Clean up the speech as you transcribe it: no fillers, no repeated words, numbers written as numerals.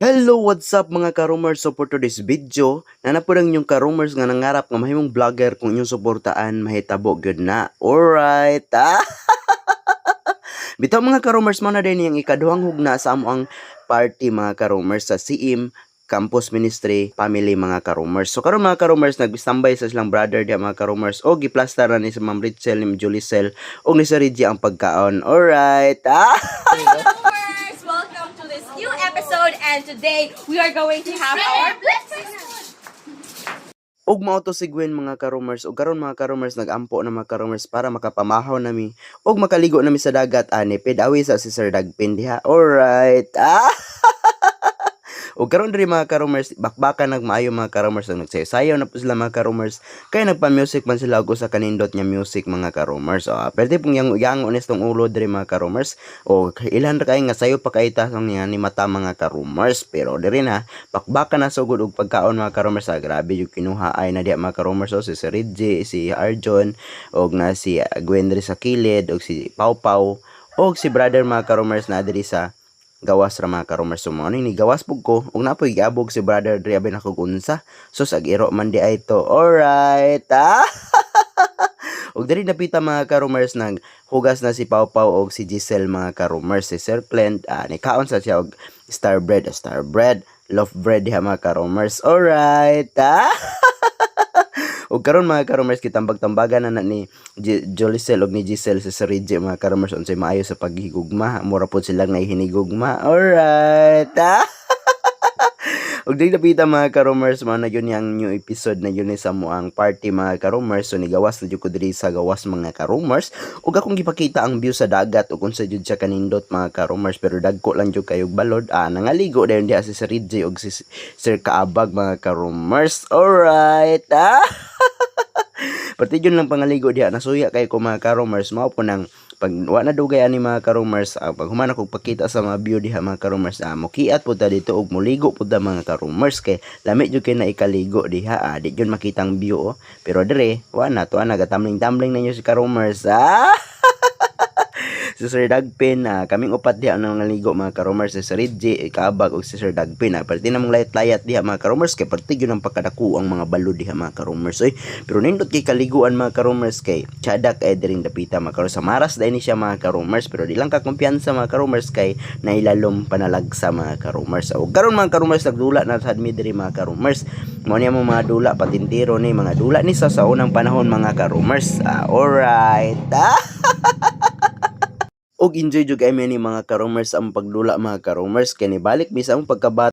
Hello, what's up mga ka-roomers? So for today's video, nanapurang yung ka-roomers nga nangarap nga mahimong vlogger kung inyong suportaan mahitabo good na. Alright, Bitaw mga ka-roomers mo na din yung ikaduhang hugna sa amo ang party mga ka-roomers sa CM Campus Ministry Family mga ka-roomers. So karon mga ka-roomers nagstambay sa silang brother dia mga ka-roomers o giplaster na ni sa Ma'am Richel ni Julicel o ni sa Reggie ang pagkaon. Alright, Viewers, welcome to this new episode, and today we are going to have our breakfast. Og mao to si Gwen mga ka-roomers, og karon mga ka-roomers nagampo na mga ka-roomers para makapamahaw nami og makaligo nami sa dagat ani pedawi sa si Sir Dagpin diha. Alright. O karon diri mga ka-roomers, bakbakan nagmaayo mga ka-roomers, nagsayaw na po sila mga ka-roomers, kay nagpa-music man sila og sa kanindot nga music mga ka-roomers. Pwede pong yang honestong ulo diri mga ka-roomers, o ilan ra kay nga sayo pa kay tasong nga ni mata mga ka-roomers, pero diri na bakbakan na sugod og pagkaon mga ka-roomers. Grabe yung kinuha ay na diha mga ka-roomers, si Sir Reggie, si Arjon, og na si Gwen diri sa kilid, og si Pau Pau, og si brother mga ka-roomers na diri sa gawas ra mga ka-roomers. So mo ni gawas pug ko ug napoy giabog si brother diri abi nako unsa, so sagiro man di ay to. Alright, ug diri napita mga ka-roomers nang hugas na si Pau Pau og si Giselle mga ka-roomers. Si Sir Clint ni kaon sa siya og star bread loaf bread diha mga ka-roomers. Alright, ug karon mga ka-roomers kitambag-tambagan na ni Jolicel og ni Giselle sa Reggie mga ka-roomers unsay maayo sa paghigugma, mura pod silang nahihinigugma. Alright, ug dili napita mga ka-roomers mao na yun yung new episode na yun sa moang party mga ka-roomers. So nigawas na jud ko diri sa gawas mga ka-roomers, ug akong gipakita ang view sa dagat ug unsa jud siya kanindot mga ka-roomers, pero dagko lang jud kayog balod. Nangaligo dayon diha si Sir Reggie og si Sir Kaabag mga ka-roomers. Alright, pati yun lang pangaligo diha, nasuya kay ko mga ka-roomers. Mao po nang pag wa na dugay ani mga ka-roomers, pag humana kog pakita sa mga view diha mga ka-roomers, mokiat pud ta dito og muligo pud ta mga ka-roomers, kay lami jud kay na ikaligo diha. Di jud makitang view pero dire wa na to, nagatumbling-tumbling na nyo si ka-roomers. Si Sir Dagpin, kaming upat diha ang naligo mga ka-roomers, si Sir Reggie, Kaabag og si Sir Dagpin. Pati namang layat-layat diha mga ka-roomers, kay parte yun ang pagkadako ang mga balo diha mga ka-roomers. Pero nindot kay kaliguan mga ka-roomers, kay tiyadak ay diring dapita mga ka-roomers. Sa maras dahil ni siya mga ka-roomers, pero di lang kakumpiyansa mga ka-roomers, kay nailalom panalagsa mga ka-roomers. O karon mga ka-roomers, nagdula na sa admi diri mga ka-roomers. Mo niya mo mga dula patintiro ni mga dula ni sa unang panahon mga ka-roomers. Alright, og enjoy jud kay ni mga ka-roomers ang pagdula mga ka-roomers, kay nibalik mi sa ang pagkabat